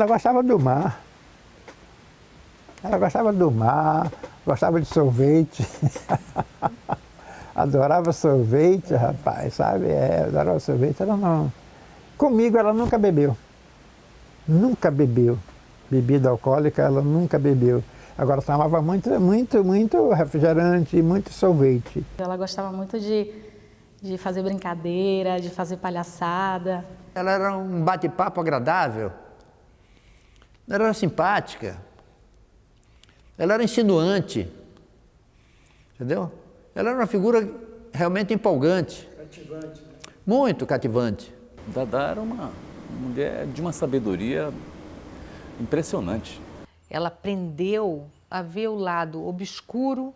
ela gostava do mar. Ela gostava do mar, gostava de sorvete. Adorava sorvete, rapaz, sabe? Adorava sorvete. Ela não... Comigo ela nunca bebeu. Nunca bebeu. Bebida alcoólica ela nunca bebeu. Agora tomava muito refrigerante e muito sorvete. Ela gostava muito de fazer brincadeira, de fazer palhaçada. Ela era um bate-papo agradável. Ela era simpática. Ela era insinuante. Entendeu? Ela era uma figura realmente empolgante. Cativante. Né? Muito cativante. Dadá era uma mulher de uma sabedoria impressionante. Ela aprendeu a ver o lado obscuro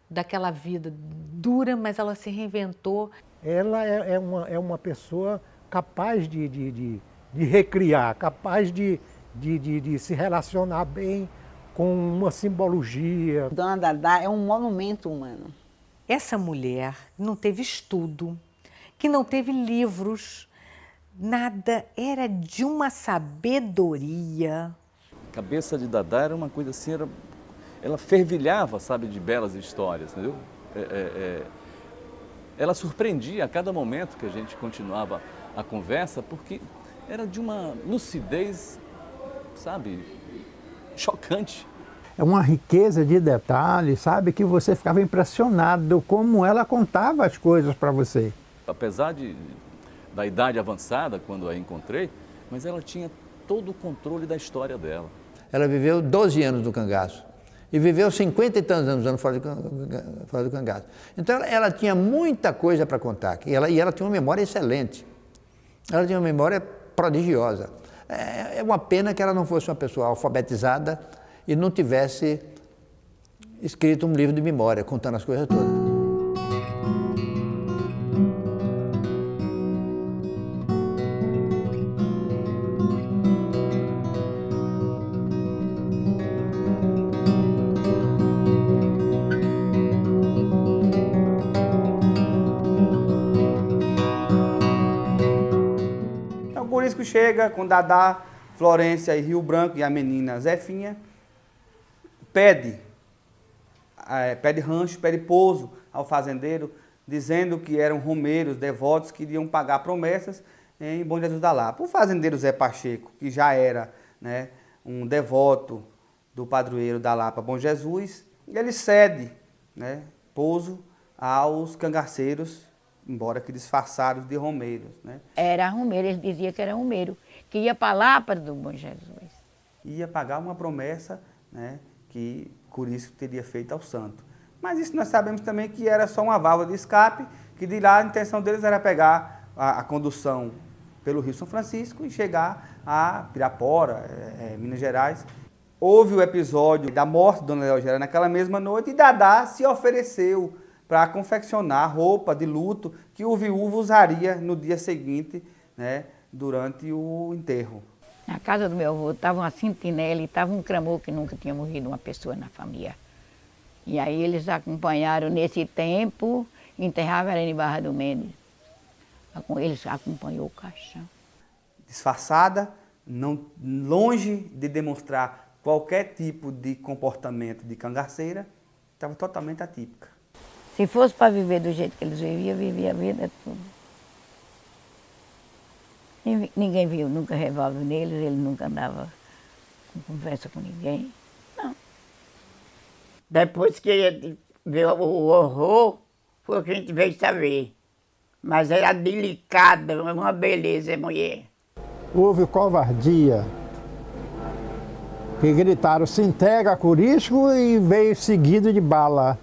daquela vida dura, mas ela se reinventou. Ela é uma pessoa capaz de recriar, capaz de se relacionar bem com uma simbologia. Dona Dadá é um monumento humano. Essa mulher não teve estudo, que não teve livros, nada, era de uma sabedoria. A cabeça de Dadá era uma coisa assim, ela fervilhava, sabe, de belas histórias, entendeu? Ela surpreendia a cada momento que a gente continuava a conversa, porque era de uma lucidez, sabe, chocante. É uma riqueza de detalhes, sabe, que você ficava impressionado como ela contava as coisas para você. Apesar da idade avançada, quando a encontrei, mas ela tinha todo o controle da história dela. Ela viveu 12 anos no cangaço e viveu 50 e tantos anos fora do cangaço. Então ela tinha muita coisa para contar e ela tinha uma memória excelente. Ela tinha uma memória prodigiosa. É uma pena que ela não fosse uma pessoa alfabetizada e não tivesse escrito um livro de memória, contando as coisas todas. Então, o Curisco chega com Dadá, Florência e Rio Branco e a menina Zefinha, pede rancho, pede pouso ao fazendeiro, dizendo que eram romeiros, devotos, que iriam pagar promessas em Bom Jesus da Lapa. O fazendeiro Zé Pacheco, que já era, né, um devoto do padroeiro da Lapa, Bom Jesus, ele cede, né, pouso aos cangaceiros, embora que disfarçados de romeiros. Né. Era romeiro, eles diziam que era romeiro, que ia para a Lapa do Bom Jesus. Ia pagar uma promessa, né, que Curisco teria feito ao santo. Mas isso nós sabemos também que era só uma válvula de escape, que de lá a intenção deles era pegar a condução pelo Rio São Francisco e chegar a Pirapora, Minas Gerais. Houve o episódio da morte de Dona Leogéria naquela mesma noite e Dadá se ofereceu para confeccionar roupa de luto que o viúvo usaria no dia seguinte, né, durante o enterro. Na casa do meu avô estava uma sentinela e estava um cramor que nunca tinha morrido uma pessoa na família. E aí eles acompanharam nesse tempo, enterravam ela em Barra do Mendes. Eles acompanhou o caixão. Disfarçada, longe de demonstrar qualquer tipo de comportamento de cangaceira, estava totalmente atípica. Se fosse para viver do jeito que eles viviam, vivia a vida toda. Ninguém viu nunca revólver neles, ele nunca andava com conversa com ninguém. Não. Depois que ele viu o horror, foi o que a gente veio saber. Mas era delicada, uma beleza, mulher. Houve covardia, que gritaram, se entrega a Curisco, e veio seguido de bala.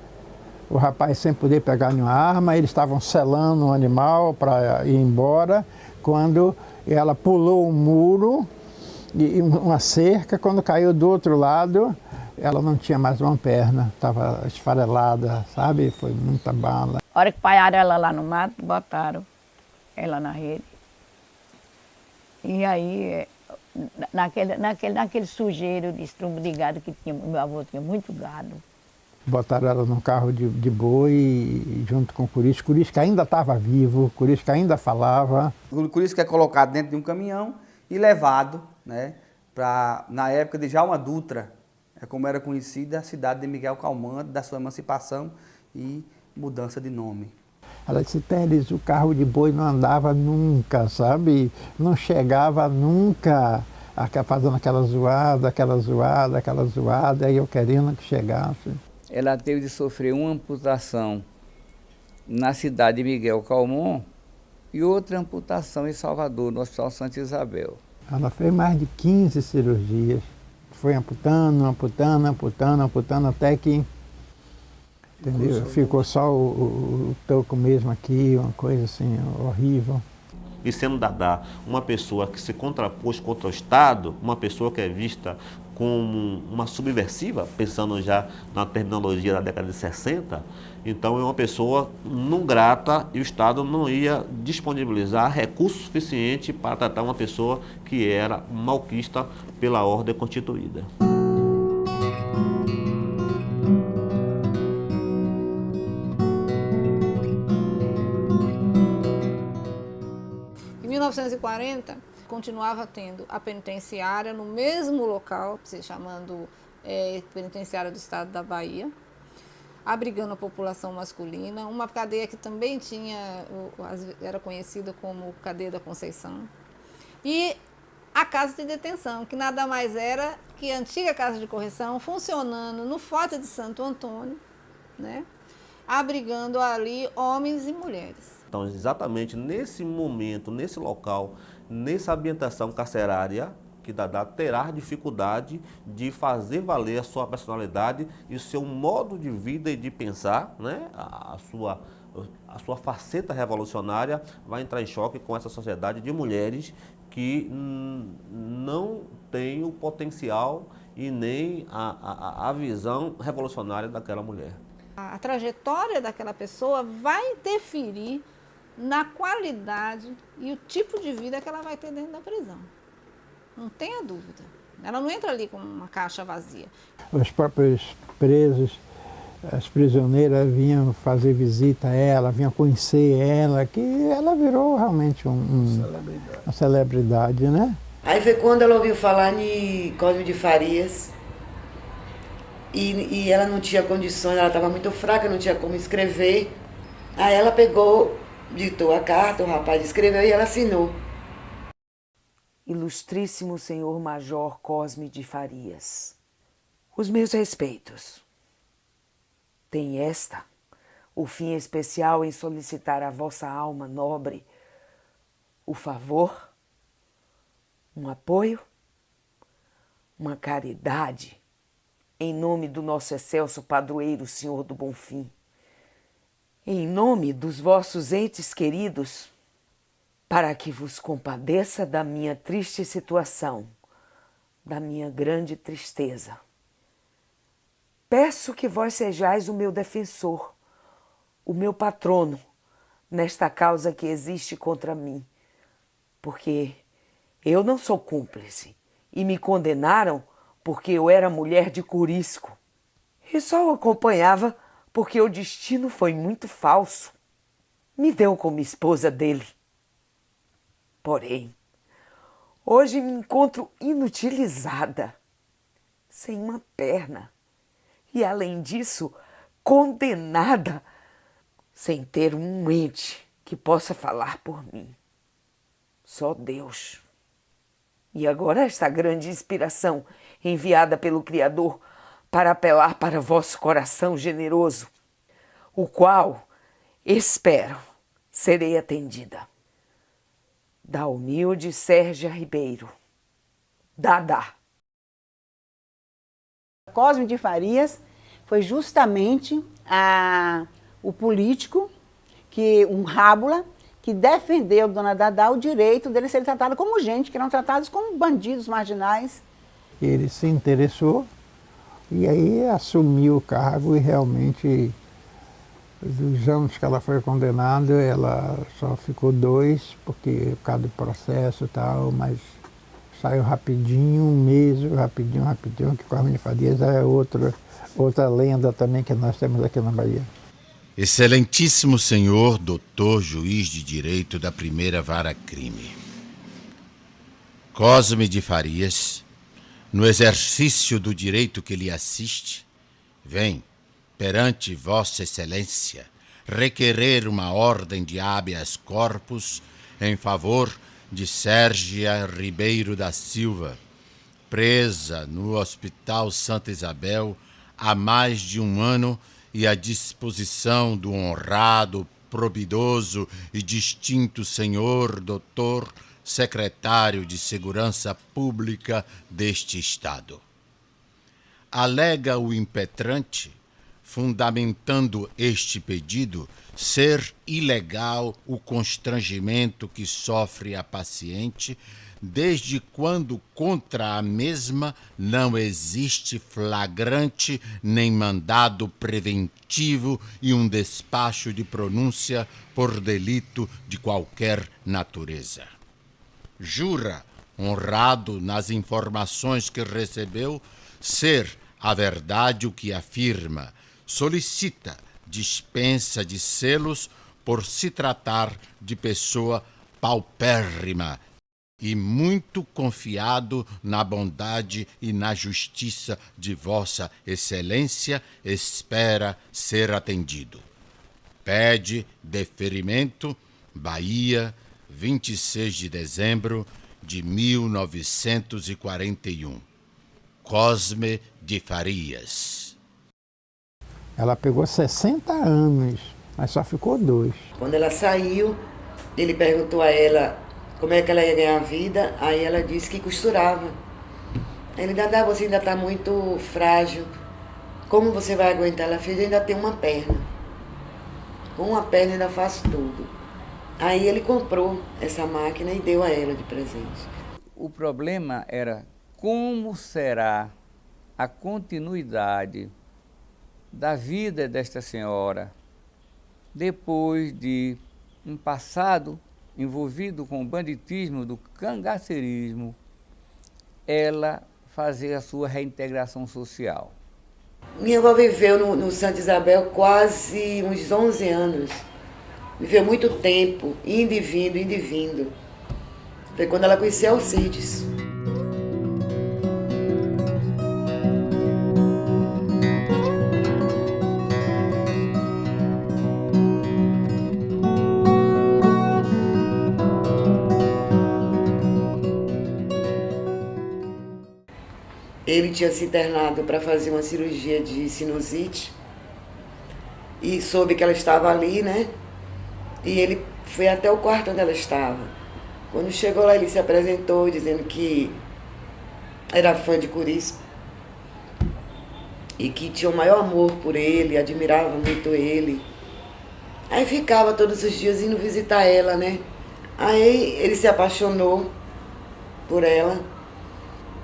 O rapaz sem poder pegar nenhuma arma, eles estavam selando o animal para ir embora, quando ela pulou um muro e uma cerca, quando caiu do outro lado, ela não tinha mais uma perna, estava esfarelada, sabe? Foi muita bala. A hora que paiaram ela lá no mato, botaram ela na rede. E aí, naquele sujeiro de estrumo de gado que tinha, meu avô tinha muito gado. Botaram ela num carro de boi, junto com o Curisco. Curisco ainda estava vivo, Curisco ainda falava. O Curisco é colocado dentro de um caminhão e levado, né, para, na época de Djalma Dutra, é como era conhecida a cidade de Miguel Calmante, da sua emancipação e mudança de nome. Ela disse, Teres, o carro de boi não andava nunca, sabe? Não chegava nunca, fazendo aquela zoada, e eu querendo que chegasse. Ela teve de sofrer uma amputação na cidade de Miguel Calmon e outra amputação em Salvador, no Hospital Santa Isabel. Ela fez mais de 15 cirurgias. Foi amputando, até que, entendeu? Ficou só o toco mesmo aqui, uma coisa assim horrível. E sendo Dadá uma pessoa que se contrapôs contra o Estado, uma pessoa que é vista como uma subversiva, pensando já na terminologia da década de 60, então é uma pessoa não grata e o Estado não ia disponibilizar recurso suficiente para tratar uma pessoa que era malquista pela ordem constituída. Em 1940, continuava tendo a penitenciária no mesmo local, se chamando Penitenciária do Estado da Bahia, abrigando a população masculina, uma cadeia que também era conhecida como Cadeia da Conceição, e a Casa de Detenção, que nada mais era que a antiga Casa de Correção, funcionando no Forte de Santo Antônio, né, abrigando ali homens e mulheres. Então, exatamente nesse momento, nesse local, nessa ambientação carcerária, que Dadá terá dificuldade de fazer valer a sua personalidade e o seu modo de vida e de pensar, né? A sua faceta revolucionária vai entrar em choque com essa sociedade de mulheres que não tem o potencial e nem a visão revolucionária daquela mulher. A trajetória daquela pessoa vai interferir na qualidade e o tipo de vida que ela vai ter dentro da prisão. Não tenha dúvida. Ela não entra ali com uma caixa vazia. Os próprios presos, as prisioneiras vinham fazer visita a ela, vinham conhecer ela, que ela virou realmente uma celebridade, né? Aí foi quando ela ouviu falar em Cosme de Farias e ela não tinha condições, ela estava muito fraca, não tinha como escrever. Aí ela pegou, ditou a carta, o rapaz escreveu e ela assinou. Ilustríssimo senhor Major Cosme de Farias, os meus respeitos. Tem esta o fim especial em solicitar à vossa alma nobre o favor, um apoio, uma caridade, em nome do nosso excelso padroeiro, Senhor do Bonfim, em nome dos vossos entes queridos, para que vos compadeça da minha triste situação, da minha grande tristeza. Peço que vós sejais o meu defensor, o meu patrono, nesta causa que existe contra mim, porque eu não sou cúmplice e me condenaram porque eu era mulher de Curisco e só o acompanhava porque o destino foi muito falso. Me deu como esposa dele. Porém, hoje me encontro inutilizada, sem uma perna e, além disso, condenada, sem ter um ente que possa falar por mim. Só Deus. E agora esta grande inspiração enviada pelo Criador para apelar para vosso coração generoso, o qual, espero, serei atendida. Da humilde Sérgia Ribeiro. Dadá. Cosme de Farias foi justamente o político, um rábula, que defendeu Dona Dadá o direito deles serem tratados como gente, que eram tratados como bandidos marginais. Ele se interessou e aí assumiu o cargo e realmente, dos anos que ela foi condenada, ela só ficou 2, porque por causa do processo e tal, mas saiu rapidinho, um mês, rapidinho, que Cosme de Farias é outra lenda também que nós temos aqui na Bahia. Excelentíssimo senhor doutor juiz de direito da primeira vara crime. Cosme de Farias no exercício do direito que lhe assiste, vem, perante Vossa Excelência, requerer uma ordem de habeas corpus em favor de Sérgia Ribeiro da Silva, presa no Hospital Santa Isabel há mais de 1 ano e à disposição do honrado, probidoso e distinto senhor doutor secretário de Segurança Pública deste Estado. Alega o impetrante, fundamentando este pedido, ser ilegal o constrangimento que sofre a paciente, desde quando contra a mesma não existe flagrante nem mandado preventivo e um despacho de pronúncia por delito de qualquer natureza. Jura, honrado nas informações que recebeu, ser a verdade o que afirma, solicita dispensa de selos por se tratar de pessoa paupérrima e muito confiado na bondade e na justiça de Vossa Excelência, espera ser atendido. Pede deferimento, Bahia, 26 de dezembro de 1941. Cosme de Farias. Ela pegou 60 anos, mas só ficou 2. Quando ela saiu, ele perguntou a ela como é que ela ia ganhar a vida, aí ela disse que costurava. Ele, Dadá, você ainda está muito frágil, como você vai aguentar? Ela fez, ainda tem uma perna. Com uma perna ainda faço tudo. Aí ele comprou essa máquina e deu a ela de presente. O problema era como será a continuidade da vida desta senhora depois de um passado envolvido com o banditismo, do cangaceirismo, ela fazer a sua reintegração social. Minha avó viveu no Santa Isabel quase uns 11 anos. Viveu muito tempo, indo e vindo, indo e vindo. Foi quando ela conheceu Alcides. Ele tinha se internado para fazer uma cirurgia de sinusite e soube que ela estava ali, né? E ele foi até o quarto onde ela estava. Quando chegou lá, ele se apresentou dizendo que era fã de Curisco e que tinha o maior amor por ele, admirava muito ele. Aí ficava todos os dias indo visitar ela, né? Aí ele se apaixonou por ela.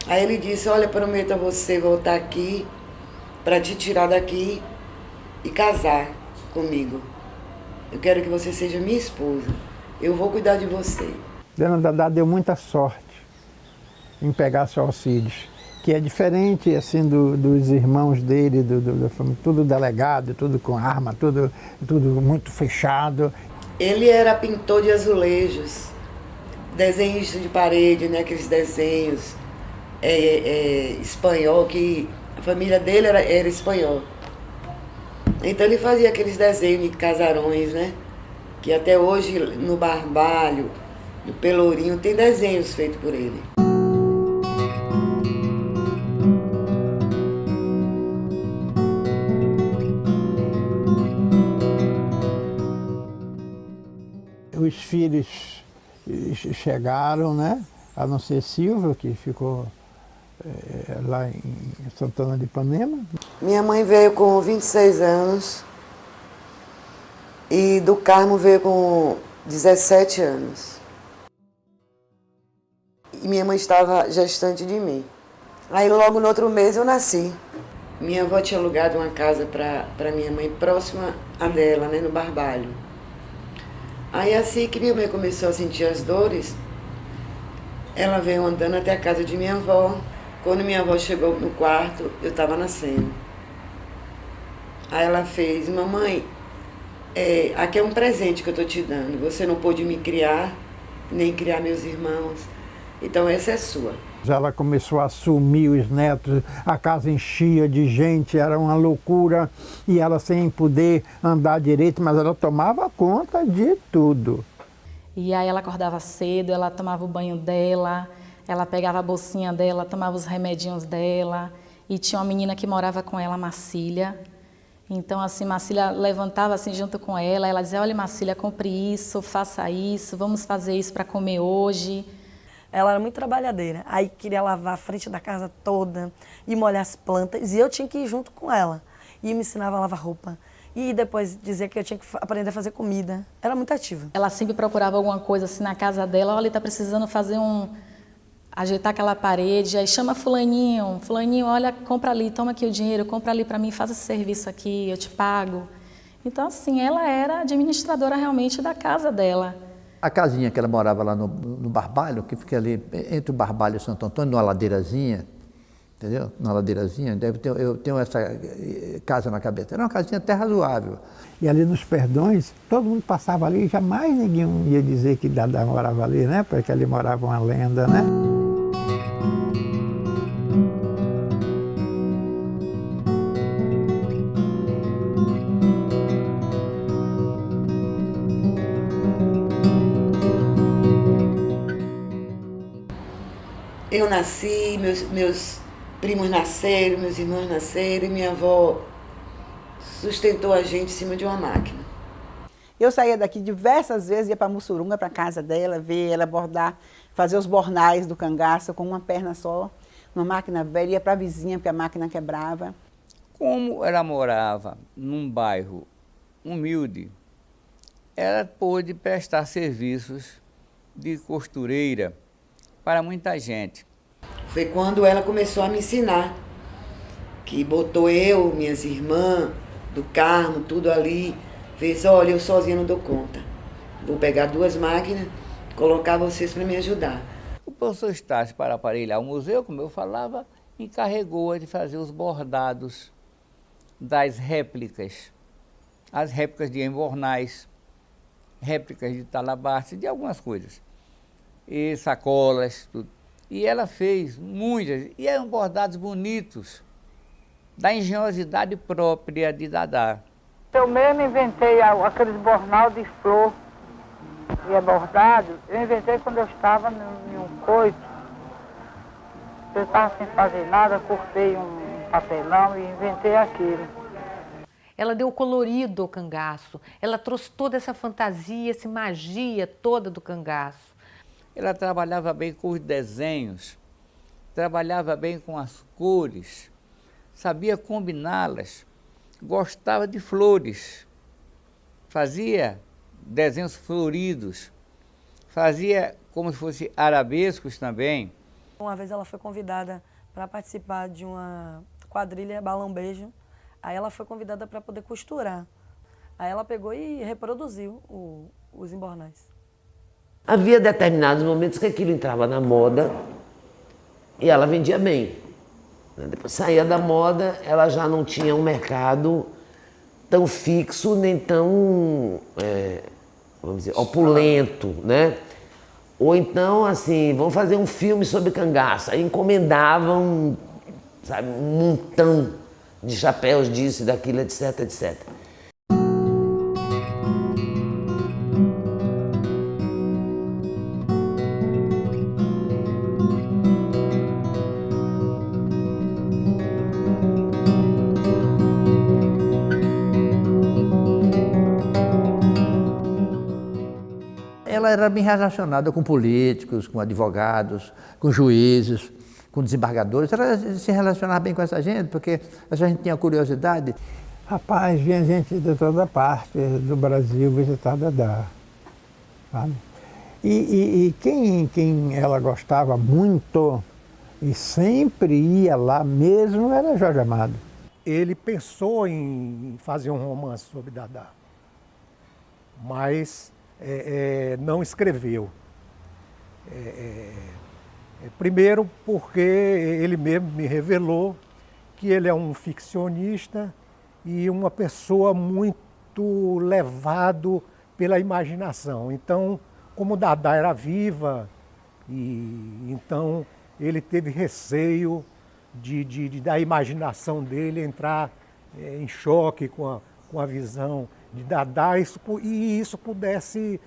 Aí ele disse, olha, prometo a você voltar aqui para te tirar daqui e casar comigo. Eu quero que você seja minha esposa. Eu vou cuidar de você. Dona Dadá deu muita sorte em pegar seu Alcides, que é diferente assim dos irmãos dele, da família, tudo delegado, tudo com arma, tudo muito fechado. Ele era pintor de azulejos, desenhista de parede, né, aqueles desenhos espanhol, que a família dele era espanhol. Então ele fazia aqueles desenhos de casarões, né? Que até hoje no Barbalho, no Pelourinho, tem desenhos feitos por ele. Os filhos chegaram, né? A não ser Silva, que ficou lá em Santana de Ipanema. Minha mãe veio com 26 anos e do Carmo veio com 17 anos. E minha mãe estava gestante de mim. Aí logo no outro mês eu nasci. Minha avó tinha alugado uma casa para minha mãe próxima a dela, né, no Barbalho. Aí assim que minha mãe começou a sentir as dores, ela veio andando até a casa de minha avó. Quando minha avó chegou no quarto, eu estava nascendo. Aí ela fez, mamãe, aqui é um presente que eu estou te dando. Você não pôde me criar, nem criar meus irmãos. Então essa é sua. Ela começou a assumir os netos, a casa enchia de gente, era uma loucura, e ela sem poder andar direito, mas ela tomava conta de tudo. E aí ela acordava cedo, ela tomava o banho dela, ela pegava a bolsinha dela, tomava os remedinhos dela, e tinha uma menina que morava com ela, Marcília. Então, assim, Marcília levantava assim junto com ela dizia, olha, Marcília, compre isso, faça isso, vamos fazer isso para comer hoje. Ela era muito trabalhadeira, aí queria lavar a frente da casa toda e molhar as plantas, e eu tinha que ir junto com ela. E me ensinava a lavar roupa. E depois dizia que eu tinha que aprender a fazer comida. Era muito ativa. Ela sempre procurava alguma coisa assim na casa dela, olha, está precisando fazer ajeitar aquela parede, aí chama fulaninho, olha, compra ali, toma aqui o dinheiro, compra ali para mim, faz esse serviço aqui, eu te pago. Então, assim, ela era administradora realmente da casa dela. A casinha que ela morava lá no Barbalho, que fica ali entre o Barbalho e o Santo Antônio, numa ladeirazinha, entendeu? Numa ladeirazinha, eu tenho essa casa na cabeça. Era uma casinha até razoável. E ali nos Perdões, todo mundo passava ali, jamais ninguém ia dizer que Dadá morava ali, né? Porque ali morava uma lenda, né? Eu nasci, meus primos nasceram, meus irmãos nasceram e minha avó sustentou a gente em cima de uma máquina. Eu saía daqui diversas vezes, ia para Mussurunga, para casa dela, ver ela bordar, fazer os bornais do cangaço com uma perna só, uma máquina velha, ia para a vizinha porque a máquina quebrava. Como ela morava num bairro humilde, ela pôde prestar serviços de costureira para muita gente. Foi quando ela começou a me ensinar, que botou eu, minhas irmãs, do Carmo, tudo ali, fez, olha, eu sozinha não dou conta. Vou pegar 2 máquinas, colocar vocês para me ajudar. O professor Estácio, para aparelhar o museu, como eu falava, encarregou de fazer os bordados das réplicas, as réplicas de embornais, réplicas de talabarce, de algumas coisas, e sacolas, tudo. E ela fez muitas, e eram bordados bonitos, da engenhosidade própria de Dadá. Eu mesmo inventei aqueles bornal de flor e é bordado. Eu inventei quando eu estava em um coito. Eu estava sem fazer nada, cortei um papelão e inventei aquilo. Ela deu colorido ao cangaço, ela trouxe toda essa fantasia, essa magia toda do cangaço. Ela trabalhava bem com os desenhos, trabalhava bem com as cores, sabia combiná-las, gostava de flores, fazia desenhos floridos, fazia como se fosse arabescos também. Uma vez ela foi convidada para participar de uma quadrilha Balão Beijo, aí ela foi convidada para poder costurar. Aí ela pegou e reproduziu os embornais. Havia determinados momentos que aquilo entrava na moda e ela vendia bem. Depois saía da moda, ela já não tinha um mercado tão fixo, nem tão, vamos dizer, opulento, né? Ou então, assim, vamos fazer um filme sobre cangaço. Aí encomendavam, sabe, um montão de chapéus disso, daquilo, etc, etc. Ela era bem relacionada com políticos, com advogados, com juízes, com desembargadores. Ela se relacionava bem com essa gente, porque essa gente tinha curiosidade. Rapaz, vinha gente de toda parte do Brasil visitar Dadá, sabe? E quem ela gostava muito e sempre ia lá mesmo era Jorge Amado. Ele pensou em fazer um romance sobre Dadá, mas não escreveu. Primeiro porque ele mesmo me revelou que ele é um ficcionista e uma pessoa muito levado pela imaginação. Então, como Dadá era viva, então ele teve receio da imaginação dele entrar em choque com a visão de Dadá, e isso pudesse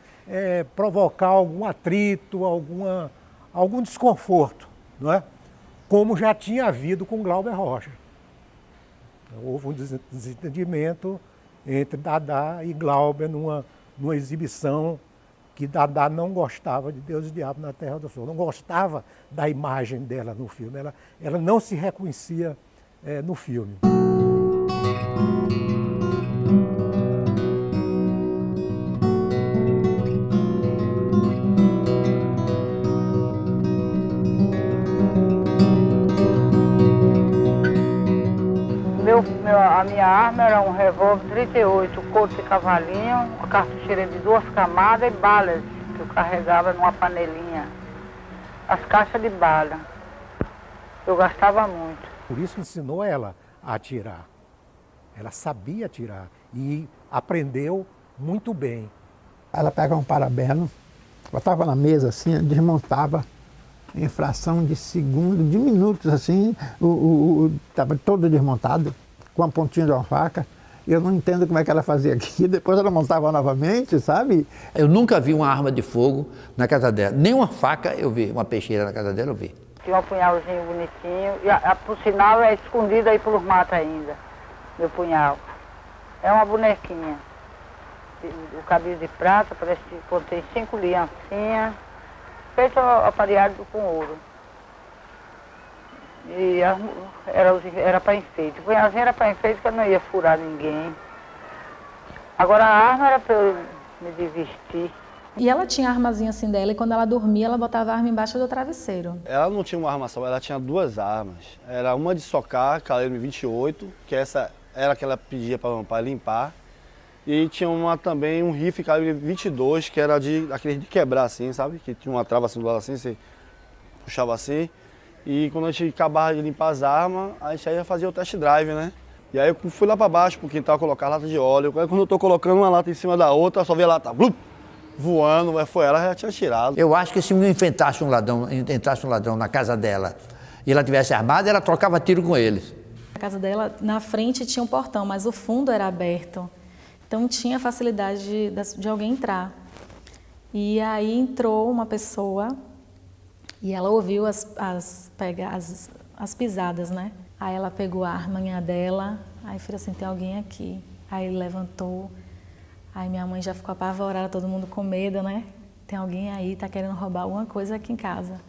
provocar algum atrito, algum desconforto, não é? Como já tinha havido com Glauber Rocha. Houve um desentendimento entre Dadá e Glauber numa exibição que Dadá não gostava de Deus e Diabo na Terra do Sol, não gostava da imagem dela no filme, ela não se reconhecia no filme. A minha arma era um revólver 38, couro de cavalinho, uma cartucheira de 2 camadas e balas que eu carregava numa panelinha. As caixas de bala. Eu gastava muito. Por isso ensinou ela a atirar. Ela sabia atirar e aprendeu muito bem. Ela pega um parabelo, botava na mesa assim, desmontava em fração de segundos, de minutos assim, estava todo desmontado, com a pontinha de uma faca. Eu não entendo como é que ela fazia aqui. Depois ela montava novamente, sabe? Eu nunca vi uma arma de fogo na casa dela. Nem uma faca eu vi, uma peixeira na casa dela eu vi. Tinha um punhalzinho bonitinho, e por sinal é escondido aí pelos matos ainda, meu punhal. É uma bonequinha. O cabelo de prata, parece que contém 5 aliancinhas, feito aparelhado com ouro. E era para enfeite. O punhalzinho era para enfeite, que eu não ia furar ninguém. Agora a arma era para eu me divertir. E ela tinha a armazinha assim dela, e quando ela dormia, ela botava a arma embaixo do travesseiro. Ela não tinha uma arma só, ela tinha 2 armas. Era uma de socar, calibre 28, que essa era a que ela pedia para limpar. E tinha uma também, um rifle calibre 22, que era aquele de quebrar assim, sabe? Que tinha uma trava assim do lado assim, você puxava assim. E quando a gente acabava de limpar as armas, a gente ia fazer o test drive, né? E aí eu fui lá para baixo pro quintal colocar lata de óleo. Aí quando eu tô colocando uma lata em cima da outra, só vi a lata voando, mas foi ela, já tinha tirado. Eu acho que se entrasse um ladrão na casa dela e ela tivesse armada, ela trocava tiro com eles. A casa dela, na frente tinha um portão, mas o fundo era aberto. Então tinha facilidade de alguém entrar. E aí entrou uma pessoa e ela ouviu as pisadas, né? Aí ela pegou a arminha dela, aí falou assim, tem alguém aqui. Aí levantou, aí minha mãe já ficou apavorada, todo mundo com medo, né? Tem alguém aí, tá querendo roubar alguma coisa aqui em casa.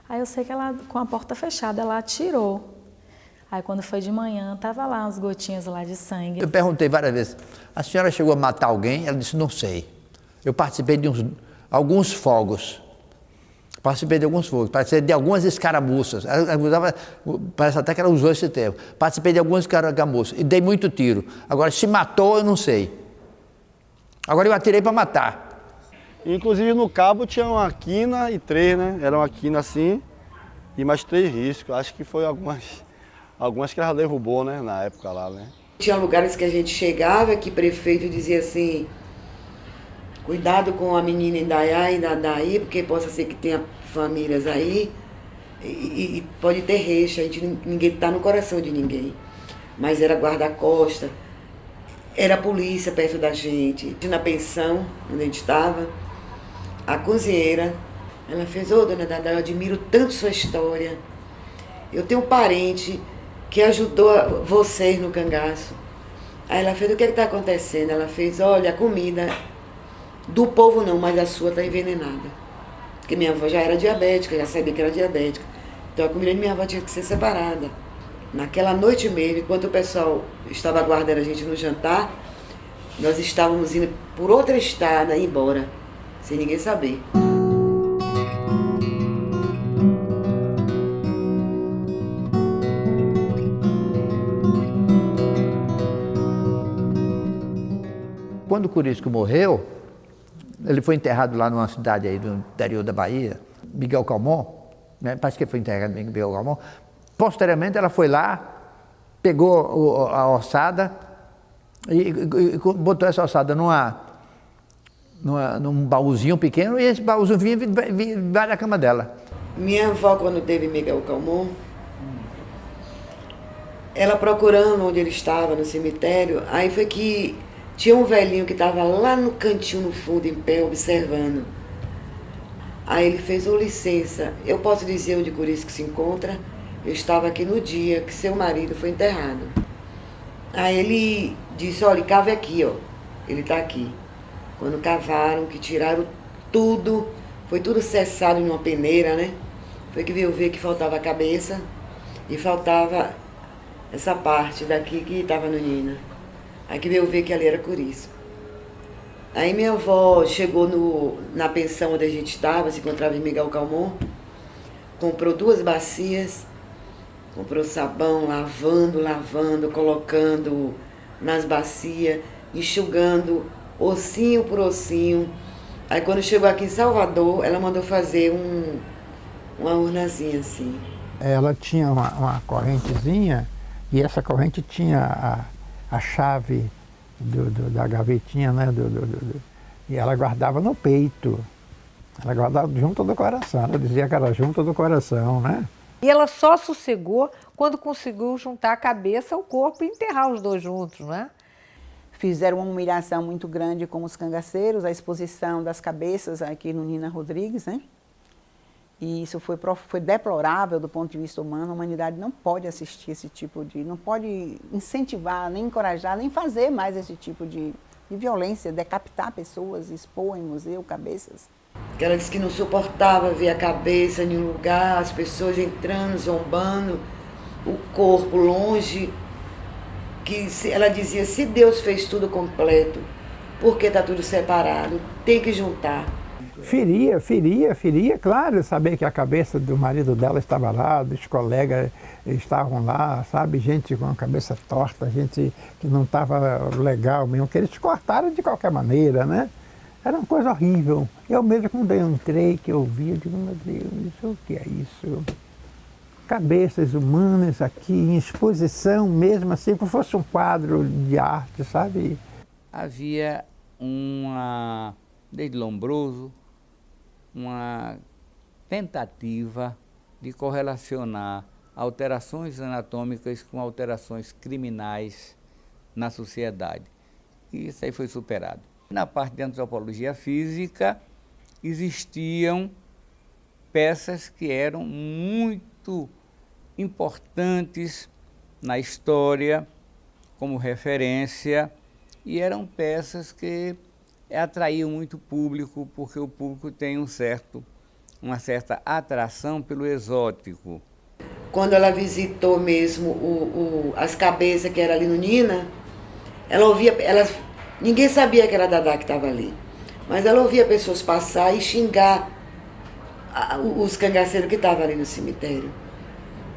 Aí eu sei que ela, com a porta fechada, ela atirou. Aí quando foi de manhã, tava lá as gotinhas lá de sangue. Eu perguntei várias vezes, a senhora chegou a matar alguém? Ela disse, não sei. Eu participei de alguns fogos. Participei de algumas escaramuças. Parece até que ela usou esse termo. Participei de algumas escaramuças e dei muito tiro. Agora, se matou, eu não sei. Agora eu atirei para matar. Inclusive no cabo tinha uma quina e 3, né? Era uma quina assim e mais 3 riscos. Acho que foi algumas que ela derrubou, né? Na época lá, né? Tinha lugares que a gente chegava que o prefeito dizia assim, cuidado com a menina Indaiá e Dadaí, porque possa ser que tenha famílias aí e pode ter reixa, ninguém está no coração de ninguém. Mas era guarda-costa, era a polícia perto da gente. Na pensão, onde a gente estava, a cozinheira, ela fez, dona Dadá, eu admiro tanto sua história. Eu tenho um parente que ajudou vocês no cangaço. Aí ela fez, o que está acontecendo? Ela fez, olha, a comida do povo não, mas a sua está envenenada. Porque minha avó já era diabética, já sabia que era diabética. Então a comida de minha avó tinha que ser separada. Naquela noite mesmo, enquanto o pessoal estava aguardando a gente no jantar, nós estávamos indo por outra estrada embora, sem ninguém saber. Quando o Curisco morreu, ele foi enterrado lá numa cidade aí do interior da Bahia, Miguel Calmon, né? Parece que ele foi enterrado em Miguel Calmon. Posteriormente ela foi lá, pegou a ossada e botou essa ossada num baúzinho pequeno, e esse baúzinho vinha da cama dela. Minha avó, quando teve Miguel Calmon, ela procurando onde ele estava, no cemitério, aí foi que tinha um velhinho que estava lá no cantinho, no fundo, em pé, observando. Aí ele fez, ô licença, eu posso dizer onde Curiço se encontra? Eu estava aqui no dia que seu marido foi enterrado. Aí ele disse, olha, cave aqui, ó. Ele está aqui. Quando cavaram, que tiraram tudo, foi tudo cessado em uma peneira, né? Foi que veio ver que faltava a cabeça e faltava essa parte daqui que estava no Nina. Aí que veio ver que ali era Curiço. Aí minha avó chegou na pensão onde a gente estava, se encontrava em Miguel Calmon, comprou 2 bacias, comprou sabão, lavando, colocando nas bacias, enxugando ossinho por ossinho. Aí quando chegou aqui em Salvador, ela mandou fazer uma urnazinha assim. Ela tinha uma correntezinha e essa corrente tinha a chave da gavetinha, né? E ela guardava no peito. Ela guardava junto do coração. Ela dizia que era junto do coração, né? E ela só sossegou quando conseguiu juntar a cabeça ao corpo e enterrar os 2 juntos, né? Fizeram uma humilhação muito grande com os cangaceiros, a exposição das cabeças aqui no Nina Rodrigues, né? E isso foi deplorável do ponto de vista humano. A humanidade não pode assistir esse tipo não pode incentivar, nem encorajar, nem fazer mais esse tipo de violência, decapitar pessoas, expor em museu cabeças. Ela disse que não suportava ver a cabeça em um lugar, as pessoas entrando, zombando, o corpo longe. Ela dizia, se Deus fez tudo completo, por que está tudo separado? Tem que juntar. Feria, claro, saber que a cabeça do marido dela estava lá, dos colegas estavam lá, sabe, gente com a cabeça torta, gente que não estava legal mesmo, que eles cortaram de qualquer maneira, né? Era uma coisa horrível. Eu mesmo, quando eu entrei, que eu vi, eu digo, meu Deus, o que é isso? Cabeças humanas aqui em exposição mesmo, assim, como fosse um quadro de arte, sabe? Havia desde Lombroso, uma tentativa de correlacionar alterações anatômicas com alterações criminais na sociedade. E isso aí foi superado. Na parte de antropologia física, existiam peças que eram muito importantes na história, como referência, e eram peças que atraíam muito público, porque o público tem uma certa atração pelo exótico. Quando ela visitou mesmo as cabeças que era ali no Nina, ela ouvia, ninguém sabia que era a Dadá que estava ali, mas ela ouvia pessoas passar e xingar os cangaceiros que estavam ali no cemitério.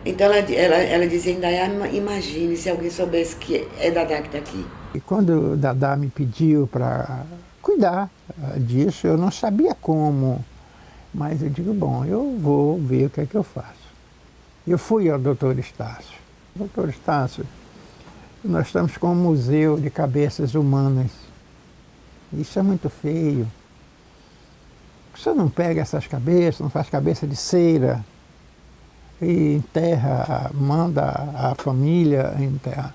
Então ela dizia, imagine se alguém soubesse que é Dadá que está aqui. E quando o Dadá me pediu para cuidar disso, eu não sabia como, mas eu digo, bom, eu vou ver o que é que eu faço. Eu fui ao doutor Estácio. Doutor Estácio, nós estamos com um museu de cabeças humanas. Isso é muito feio. Você não pega essas cabeças, não faz cabeça de cera e enterra, manda a família enterrar.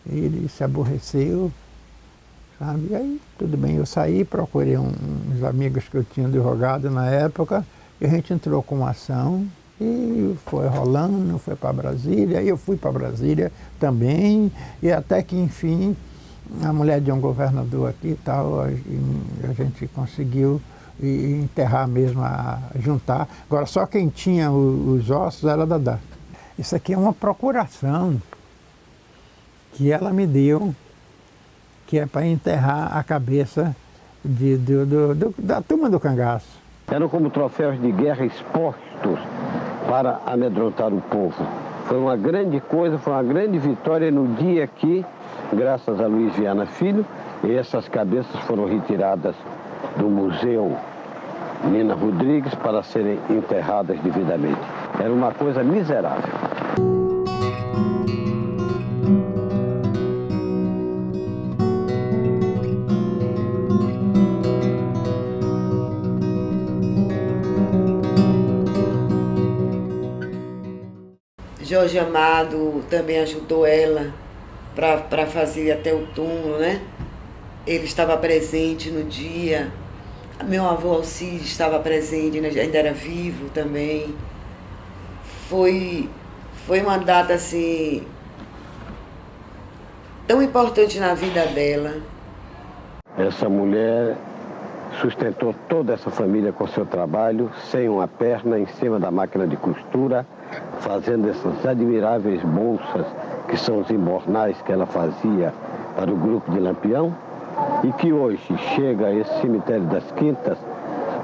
Ele se aborreceu, sabe? E aí, tudo bem, eu saí, procurei uns amigos que eu tinha advogado na época, e a gente entrou com uma ação e foi rolando, foi para Brasília, aí eu fui para Brasília também, e até que, enfim, a mulher de um governador aqui e tal, a gente conseguiu enterrar mesmo, juntar. Agora, só quem tinha os ossos era a Dadá. Isso aqui é uma procuração que ela me deu, que é para enterrar a cabeça da turma do cangaço. Eram como troféus de guerra expostos para amedrontar o povo. Foi uma grande coisa, foi uma grande vitória no dia que, graças a Luiz Viana Filho, essas cabeças foram retiradas do Museu Nina Rodrigues para serem enterradas devidamente. Era uma coisa miserável. Jorge Amado também ajudou ela para fazer até o túmulo, né? Ele estava presente no dia. Meu avô Alcides estava presente, ainda era vivo também. Foi uma data assim tão importante na vida dela. Essa mulher sustentou toda essa família com seu trabalho, sem uma perna, em cima da máquina de costura, fazendo essas admiráveis bolsas, que são os embornais que ela fazia para o grupo de Lampião, e que hoje chega a esse cemitério das Quintas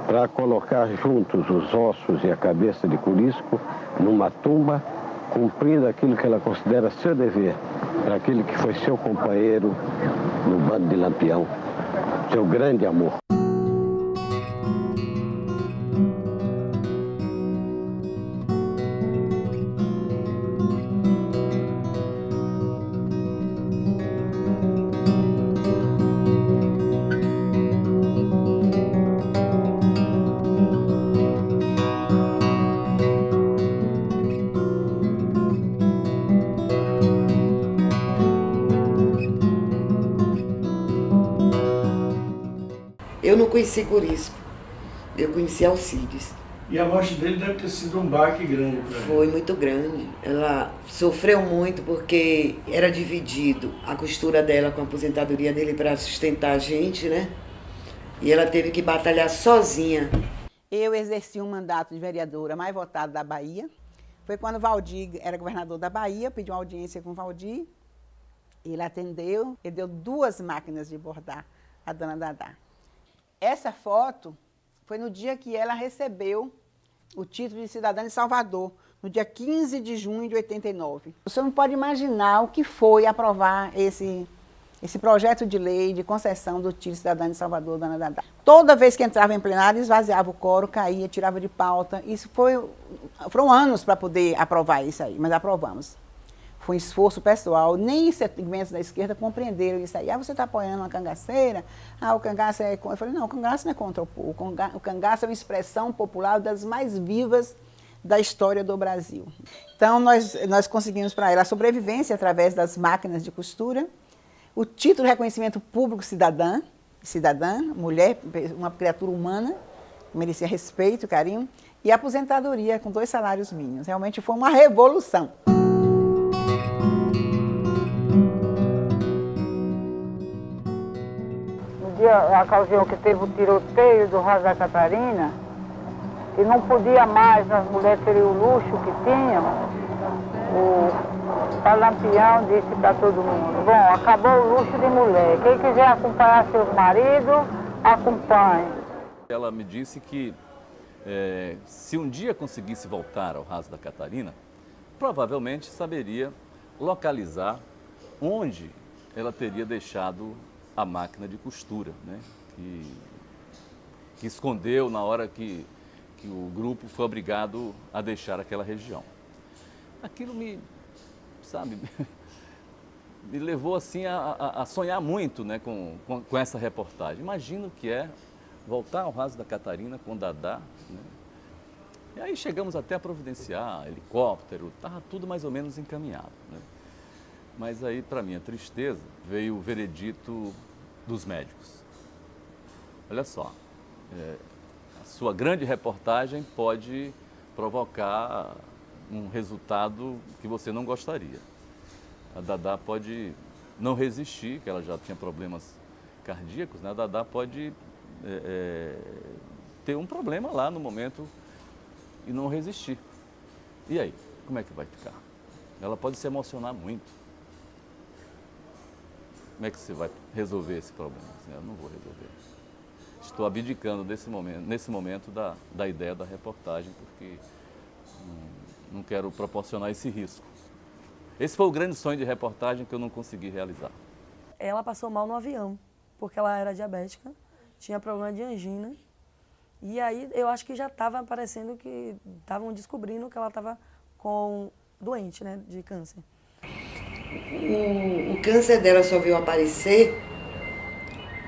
para colocar juntos os ossos e a cabeça de Corisco numa tumba, cumprindo aquilo que ela considera seu dever, para aquele que foi seu companheiro no bando de Lampião, seu grande amor. Eu não conheci Corisco, eu conheci Alcides. E a morte dele deve ter sido um baque grande para ela. Foi muito grande. Ela sofreu muito porque era dividido a costura dela com a aposentadoria dele para sustentar a gente, né? E ela teve que batalhar sozinha. Eu exerci um mandato de vereadora mais votado da Bahia. Foi quando o Valdir era governador da Bahia, eu pedi uma audiência com o Valdir. Ele atendeu, ele deu 2 máquinas de bordar à dona Dadá. Essa foto foi no dia que ela recebeu o título de cidadã de Salvador, no dia 15 de junho de 89. Você não pode imaginar o que foi aprovar esse projeto de lei de concessão do título de cidadã de Salvador, dona Dadá. Toda vez que entrava em plenário, esvaziava o coro, caía, tirava de pauta. Isso foram anos para poder aprovar isso aí, mas aprovamos. Foi um esforço pessoal, nem segmentos da esquerda compreenderam isso aí. Ah, você está apoiando uma cangaceira? Ah, o cangaço é contra. Eu falei, não, o cangaço não é contra o povo. O cangaço é uma expressão popular das mais vivas da história do Brasil. Então, nós conseguimos para ela a sobrevivência através das máquinas de costura, o título de reconhecimento público cidadã, mulher, uma criatura humana, merecia respeito, carinho, e a aposentadoria com 2 salários mínimos. Realmente foi uma revolução. A ocasião que teve o tiroteio do Rosa da Catarina, que não podia mais as mulheres terem o luxo que tinham, o Lampião disse para todo mundo, bom, acabou o luxo de mulher, quem quiser acompanhar seus maridos, acompanhe. Ela me disse que se um dia conseguisse voltar ao Raso da Catarina, provavelmente saberia localizar onde ela teria deixado a máquina de costura, né? que escondeu na hora que o grupo foi obrigado a deixar aquela região. Aquilo me levou assim a sonhar muito, né, com essa reportagem. Imagino que é voltar ao Raso da Catarina com Dadá, né? E aí chegamos até a providenciar helicóptero, estava tudo mais ou menos encaminhado, né? Mas aí, para minha tristeza, veio o veredito dos médicos. Olha só, a sua grande reportagem pode provocar um resultado que você não gostaria. A Dadá pode não resistir, que ela já tinha problemas cardíacos, né? A Dadá pode ter um problema lá no momento e não resistir. E aí, como é que vai ficar? Ela pode se emocionar muito. Como é que você vai resolver esse problema? Eu não vou resolver. Estou abdicando nesse momento da ideia da reportagem, porque não quero proporcionar esse risco. Esse foi o grande sonho de reportagem que eu não consegui realizar. Ela passou mal no avião, porque ela era diabética, tinha problema de angina. E aí eu acho que já estava aparecendo que estavam descobrindo que ela estava doente, né, de câncer. O câncer dela só veio aparecer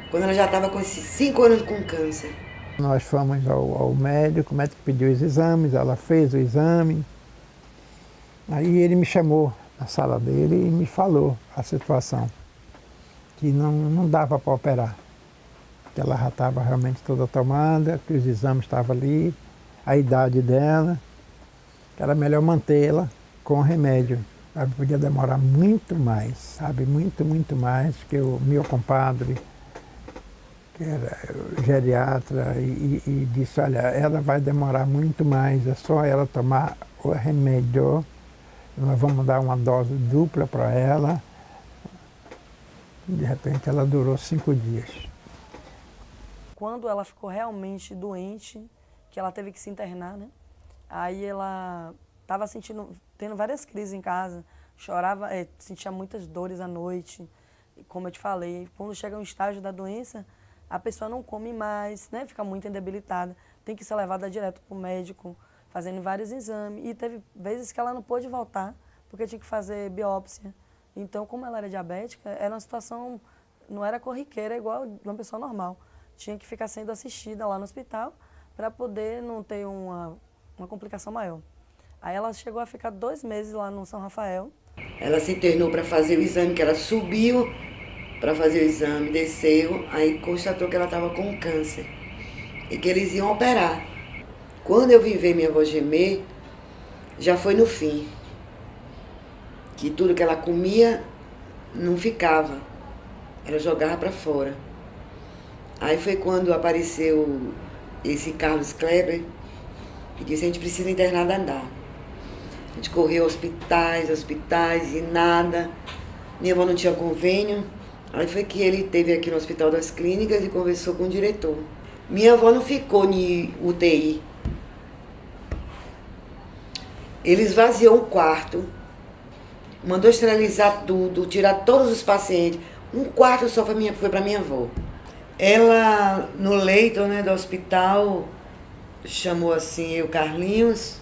quando ela já estava com esses 5 anos com câncer. Nós fomos ao médico, o médico pediu os exames, ela fez o exame Aí ele me chamou na sala dele e me falou a situação, que não dava para operar, que ela já estava realmente toda tomada, que os exames estavam ali, a idade dela, que era melhor mantê-la com remédio. Sabe? Podia demorar muito mais, sabe? Muito, muito mais, que o meu compadre, que era geriatra, e disse, olha, ela vai demorar muito mais, é só ela tomar o remédio, nós vamos dar uma dose dupla para ela. De repente ela durou 5 dias. Quando ela ficou realmente doente, que ela teve que se internar, né? Aí ela estava tendo várias crises em casa, chorava, sentia muitas dores à noite, e como eu te falei, quando chega um estágio da doença, a pessoa não come mais, né? Fica muito debilitada, tem que ser levada direto para o médico, fazendo vários exames, e teve vezes que ela não pôde voltar, porque tinha que fazer biópsia. Então, como ela era diabética, era uma situação, não era corriqueira, igual de uma pessoa normal. Tinha que ficar sendo assistida lá no hospital para poder não ter uma complicação maior. Aí ela chegou a ficar 2 meses lá no São Rafael. Ela se internou para fazer o exame, que ela subiu para fazer o exame, desceu, aí constatou que ela estava com câncer e que eles iam operar. Quando eu vim ver minha avó gemer, já foi no fim. Que tudo que ela comia não ficava, ela jogava para fora. Aí foi quando apareceu esse Carlos Kleber e disse, a gente precisa internar Dadá. A gente correu hospitais e nada. Minha avó não tinha convênio. Aí foi que ele esteve aqui no Hospital das Clínicas e conversou com o diretor. Minha avó não ficou em UTI. Ele esvaziou o quarto, mandou esterilizar tudo, tirar todos os pacientes. Um quarto só foi para minha avó. Ela, no leito, né, do hospital, chamou assim eu, Carlinhos,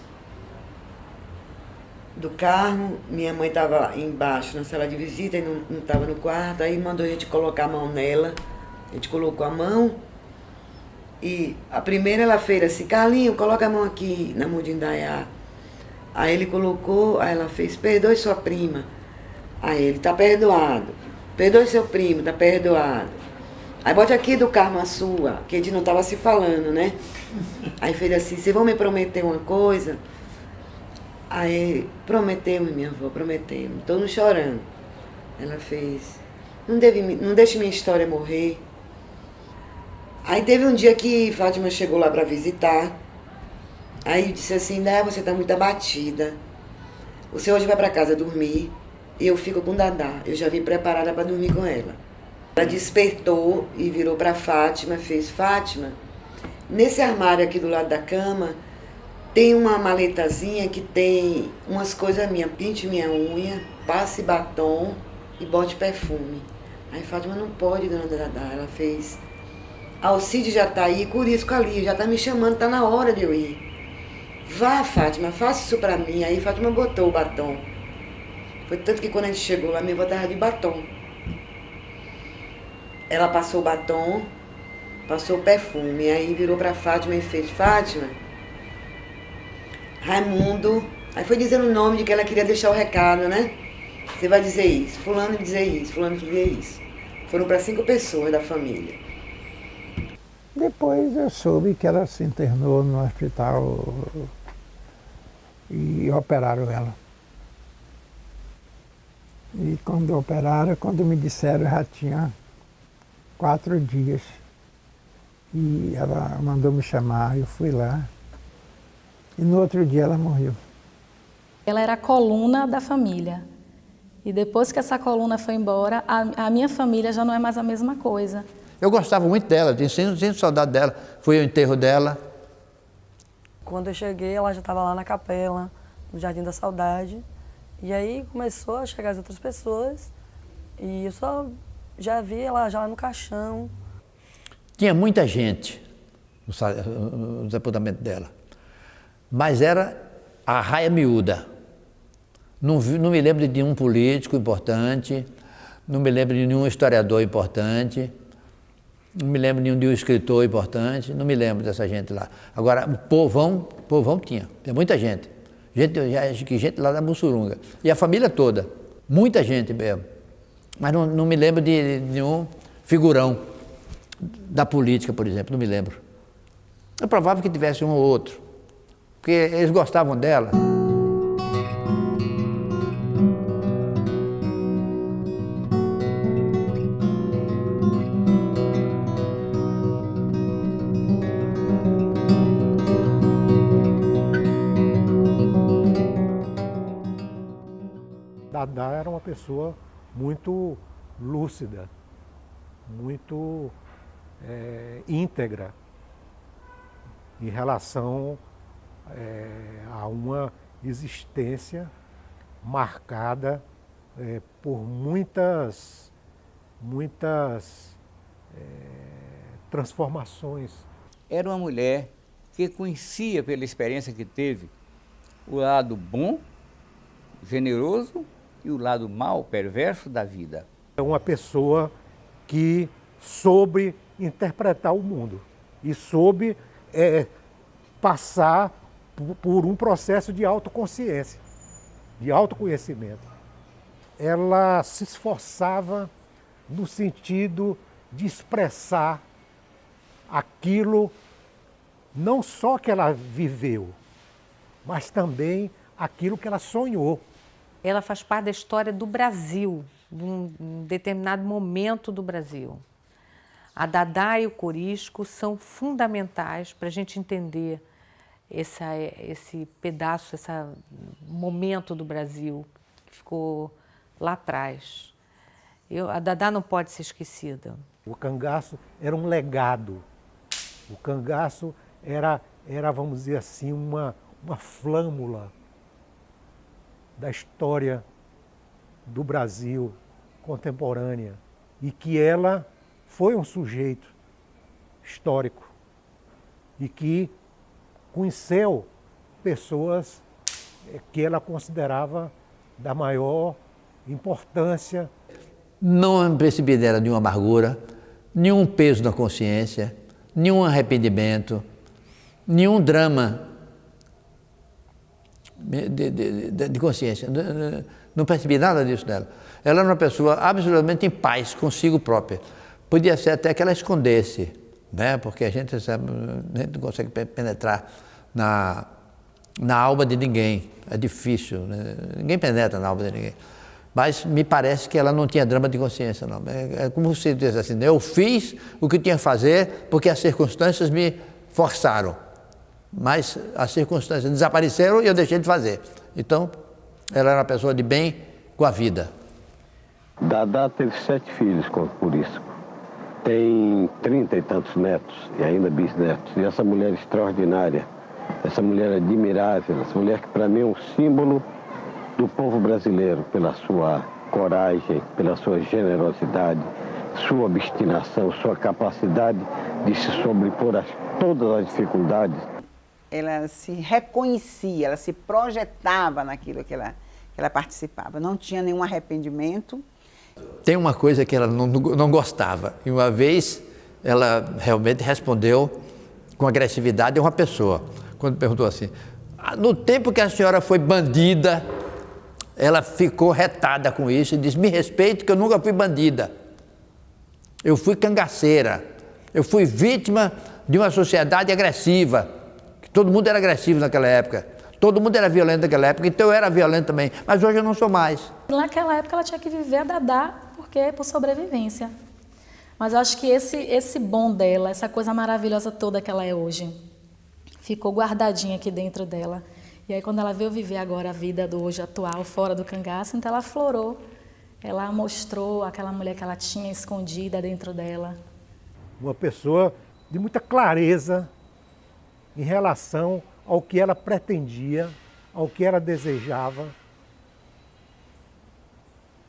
do Carmo. Minha mãe estava embaixo na sala de visita e não estava no quarto. Aí mandou a gente colocar a mão nela. A gente colocou a mão. E a primeira ela fez assim, Carlinhos, coloca a mão aqui na mão de Indaiá. Aí ele colocou, aí ela fez, perdoe sua prima. Aí ele, tá perdoado. Perdoe seu primo, tá perdoado. Aí bote aqui do Carmo a sua, que a gente não estava se falando, né? Aí fez assim, vocês vão me prometer uma coisa? Aí, prometemos, minha avó, prometemos. Estou chorando. Ela fez, não deixe minha história morrer. Aí teve um dia que Fátima chegou lá para visitar. Aí disse assim, né, você está muito abatida. Você hoje vai para casa dormir e eu fico com Dadá. Eu já vim preparada para dormir com ela. Ela despertou e virou para Fátima, fez, Fátima, nesse armário aqui do lado da cama, tem uma maletazinha que tem umas coisas minhas, pinte minha unha, passe batom e bote perfume. Aí Fátima, não pode, dona Dadá. Ela fez, Alcide já está aí, Curisco ali, já está me chamando, está na hora de eu ir. Vá, Fátima, faça isso para mim. Aí Fátima botou o batom. Foi tanto que quando a gente chegou lá, minha avó estava de batom. Ela passou o batom, passou o perfume, aí virou para Fátima e fez, Fátima, Raimundo, aí foi dizendo o nome de que ela queria deixar o recado, né? Você vai dizer isso, fulano dizer isso, fulano dizer isso. Foram para 5 pessoas da família. Depois eu soube que ela se internou no hospital e operaram ela. E quando operaram, quando me disseram, já tinha 4 dias. E ela mandou me chamar, eu fui lá. E no outro dia ela morreu. Ela era a coluna da família. E depois que essa coluna foi embora, a minha família já não é mais a mesma coisa. Eu gostava muito dela, tinha saudade dela. Fui ao enterro dela. Quando eu cheguei, ela já estava lá na capela, no Jardim da Saudade. E aí começou a chegar as outras pessoas. E eu só já vi ela já lá no caixão. Tinha muita gente no sepultamento dela. Mas era a raia miúda. Não me lembro de nenhum político importante, não me lembro de nenhum historiador importante, não me lembro de nenhum escritor importante, não me lembro dessa gente lá. Agora, o povão tinha muita gente. gente lá da Mussurunga. E a família toda, muita gente mesmo. Mas não me lembro de nenhum figurão da política, por exemplo, não me lembro. É provável que tivesse um ou outro, porque eles gostavam dela. Dadá era uma pessoa muito lúcida, muito íntegra em relação a uma existência marcada por muitas transformações. Era uma mulher que conhecia, pela experiência que teve, o lado bom, generoso e o lado mau, perverso da vida. É uma pessoa que soube interpretar o mundo e soube passar por um processo de autoconsciência, de autoconhecimento. Ela se esforçava no sentido de expressar aquilo não só que ela viveu, mas também aquilo que ela sonhou. Ela faz parte da história do Brasil, de um determinado momento do Brasil. A Dadá e o Corisco são fundamentais para a gente entender esse pedaço, esse momento do Brasil que ficou lá atrás. A Dadá não pode ser esquecida. O cangaço era um legado. O cangaço era vamos dizer assim, uma flâmula da história do Brasil contemporânea e que ela foi um sujeito histórico e que conheceu pessoas que ela considerava da maior importância. Não percebi dela nenhuma amargura, nenhum peso na consciência, nenhum arrependimento, nenhum drama de consciência. Não percebi nada disso dela. Ela era uma pessoa absolutamente em paz consigo própria. Podia ser até que ela escondesse, né? Porque a gente não consegue penetrar na alma de ninguém. É difícil, né? Ninguém penetra na alma de ninguém. Mas me parece que ela não tinha drama de consciência, não. É como se diz assim, eu fiz o que tinha que fazer porque as circunstâncias me forçaram. Mas as circunstâncias desapareceram e eu deixei de fazer. Então, ela era uma pessoa de bem com a vida. Dadá teve 7 filhos com o Corisco. Tem 30 e tantos netos e ainda bisnetos. E essa mulher extraordinária, essa mulher admirável, essa mulher que para mim é um símbolo do povo brasileiro, pela sua coragem, pela sua generosidade, sua obstinação, sua capacidade de se sobrepor a todas as dificuldades. Ela se reconhecia, ela se projetava naquilo que ela participava. Não tinha nenhum arrependimento. Tem uma coisa que ela não gostava. E uma vez ela realmente respondeu com agressividade a uma pessoa. Quando perguntou assim, no tempo que a senhora foi bandida, ela ficou retada com isso e disse, me respeite que eu nunca fui bandida. Eu fui cangaceira. Eu fui vítima de uma sociedade agressiva. Todo mundo era agressivo naquela época. Todo mundo era violento naquela época, então eu era violento também. Mas hoje eu não sou mais. Naquela época ela tinha que viver a Dadá por sobrevivência. Mas eu acho que esse bom dela, essa coisa maravilhosa toda que ela é hoje, ficou guardadinha aqui dentro dela. E aí quando ela veio viver agora a vida do hoje atual, fora do cangaço, então ela aflorou. Ela mostrou aquela mulher que ela tinha escondida dentro dela. Uma pessoa de muita clareza em relação ao que ela pretendia, ao que ela desejava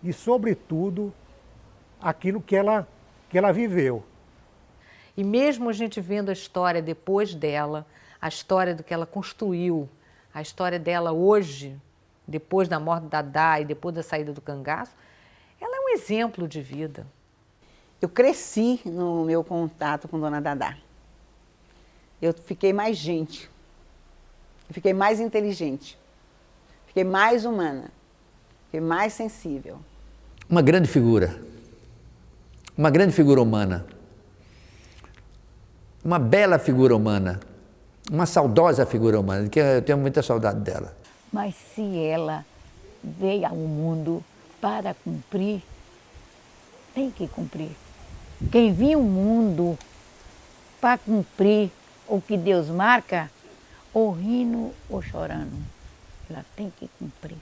e, sobretudo, aquilo que ela viveu. E mesmo a gente vendo a história depois dela, a história do que ela construiu, a história dela hoje, depois da morte da Dadá e depois da saída do cangaço, ela é um exemplo de vida. Eu cresci no meu contato com Dona Dadá. Eu fiquei mais gente, eu fiquei mais inteligente. Fiquei mais humana, fiquei mais sensível. Uma grande figura humana, uma bela figura humana, uma saudosa figura humana, que eu tenho muita saudade dela. Mas se ela veio ao mundo para cumprir, tem que cumprir. Quem vinha ao mundo para cumprir o que Deus marca, ou rindo ou chorando, ela tem que cumprir.